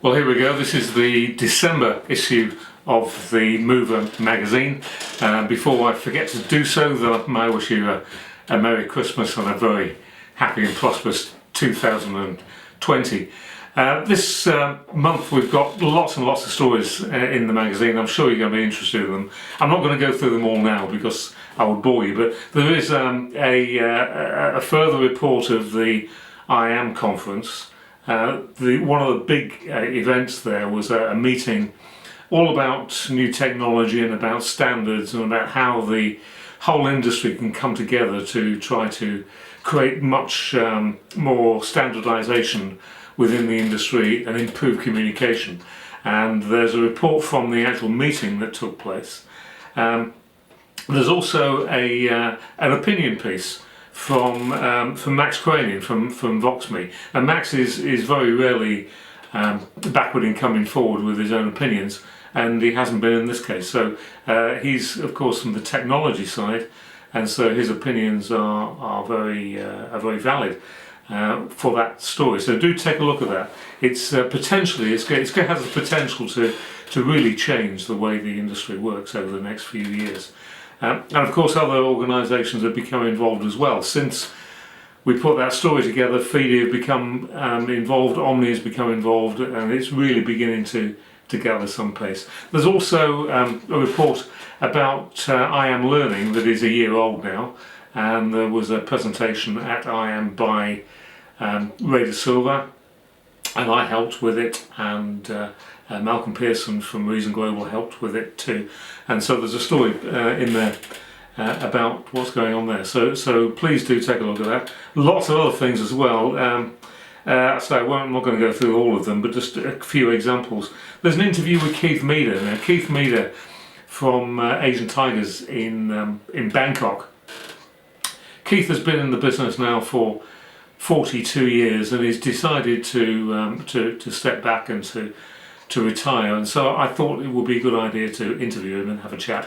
Well, here we go. This is the December issue of the Mover magazine. Before I forget to do so, I wish you a Merry Christmas and a very happy and prosperous 2020. This month we've got lots and lots of stories in the magazine. I'm sure you're going to be interested in them. I'm not going to go through them all now because I would bore you, but there is a further report of the IAM conference. One of the big events there was a meeting all about new technology and about standards and about how the whole industry can come together to try to create much more standardization within the industry and improve communication. And there's a report from the actual meeting that took place. There's also an opinion piece from Max Cranian from VoxMe, and Max is very rarely backward in coming forward with his own opinions, and he hasn't been in this case. So he's of course from the technology side, and so his opinions are very valid for that story. So do take a look at that. It's potentially it has the potential to really change the way the industry works over the next few years. And of course other organisations have become involved as well. Since we put that story together, FIDE have become involved, Omni has become involved, and it's really beginning to gather some pace. There's also a report about IAM Learning that is a year old now, and there was a presentation at IAM by Ray De Silva, and I helped with it, and Malcolm Pearson from Reason Global helped with it too. And so there's a story in there about what's going on there. So please do take a look at that. Lots of other things as well. So I'm not going to go through all of them, but just a few examples. There's an interview with Keith Meader. Now, Keith Meader from Asian Tigers in Bangkok. Keith has been in the business now for 42 years, and he's decided to step back and to retire, and so I thought it would be a good idea to interview him and have a chat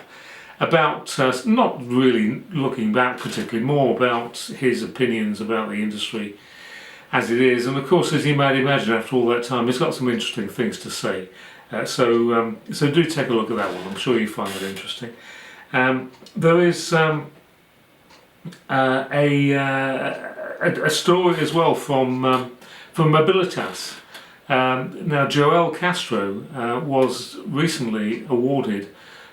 about not really looking back particularly, more about his opinions about the industry as it is. And of course, as you might imagine, after all that time, he's got some interesting things to say. So do take a look at that one. I'm sure you find it interesting. There is a story as well from Mobilitas. Now, Joelle Castro was recently awarded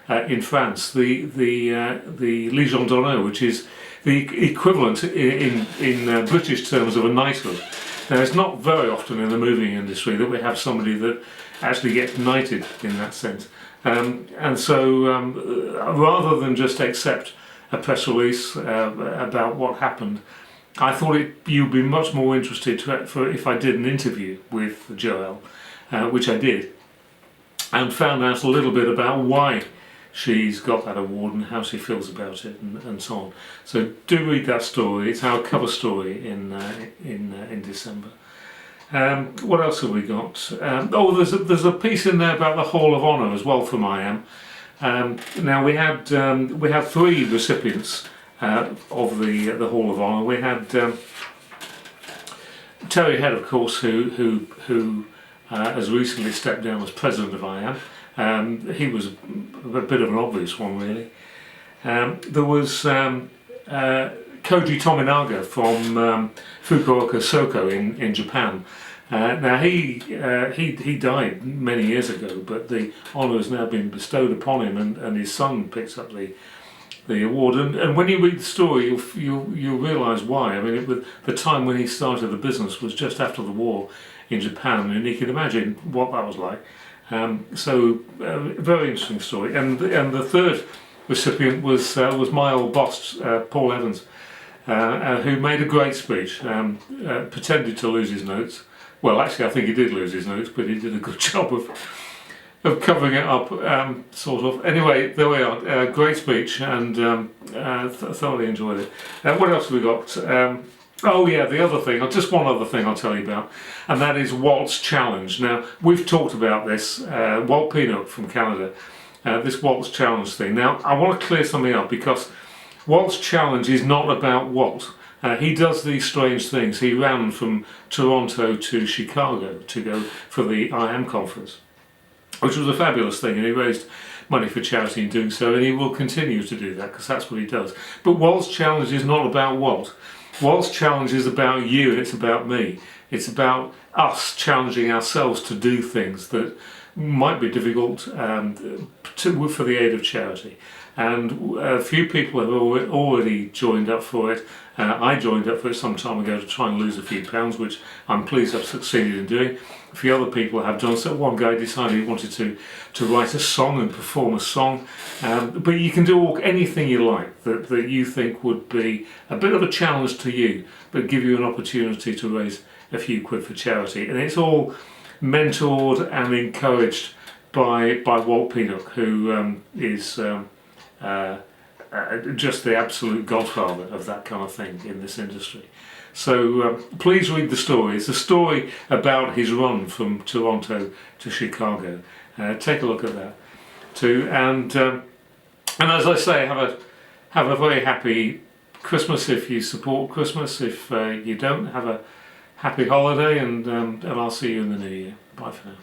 in France the Légion d'honneur, which is the equivalent in British terms of a knighthood. Now, it's not very often in the moving industry that we have somebody that actually gets knighted in that sense. And so rather than just accept a press release about what happened, I thought you'd be much more interested if I did an interview with Joelle, which I did, and found out a little bit about why she's got that award and how she feels about it, and so on. So do read that story. It's our cover story in December. What else have we got? There's a piece in there about the Hall of Honour as well from IAM. Now we had 3 recipients of the Hall of Honour. We had Terry Head, of course, who has recently stepped down as president of IAM. He was a bit of an obvious one, really. There was Cody Tominaga from Fukuoka Soko in Japan. Now he died many years ago, but the honour has now been bestowed upon him, and his son picks up the award. And when you read the story, you'll realise why. I mean, the time when he started the business was just after the war in Japan, and you can imagine what that was like. Very interesting story. And the third recipient was my old boss, Paul Evans, who made a great speech, pretended to lose his notes. Well, actually, I think he did lose his notes, but he did a good job of covering it up, sort of. Anyway, there we are. Great speech, and thoroughly enjoyed it. What else have we got? Oh yeah, the other thing, just one other thing I'll tell you about, and that is Walt's Challenge. Now, we've talked about this, Walt Peanut from Canada, this Walt's Challenge thing. Now, I want to clear something up, because Walt's Challenge is not about Walt. He does these strange things. He ran from Toronto to Chicago to go for the I Am conference, which was a fabulous thing, and he raised money for charity in doing so, and he will continue to do that because that's what he does. But Walt's challenge is not about Walt. Walt's challenge is about you, and it's about me. It's about us challenging ourselves to do things that might be difficult for the aid of charity. And a few people have already joined up for it. I joined up for it some time ago to try and lose a few pounds, which I'm pleased I've succeeded in doing. A few other people have done so. One guy decided he wanted to write a song and perform a song. But you can do anything you like that you think would be a bit of a challenge to you, but give you an opportunity to raise a few quid for charity. And it's all mentored and encouraged by Walt Peanock, who is just the absolute godfather of that kind of thing in this industry. So please read the story. It's a story about his run from Toronto to Chicago. Take a look at that too. And as I say, have a very happy Christmas if you support Christmas. If you don't, have a happy holiday, and I'll see you in the new year. Bye for now.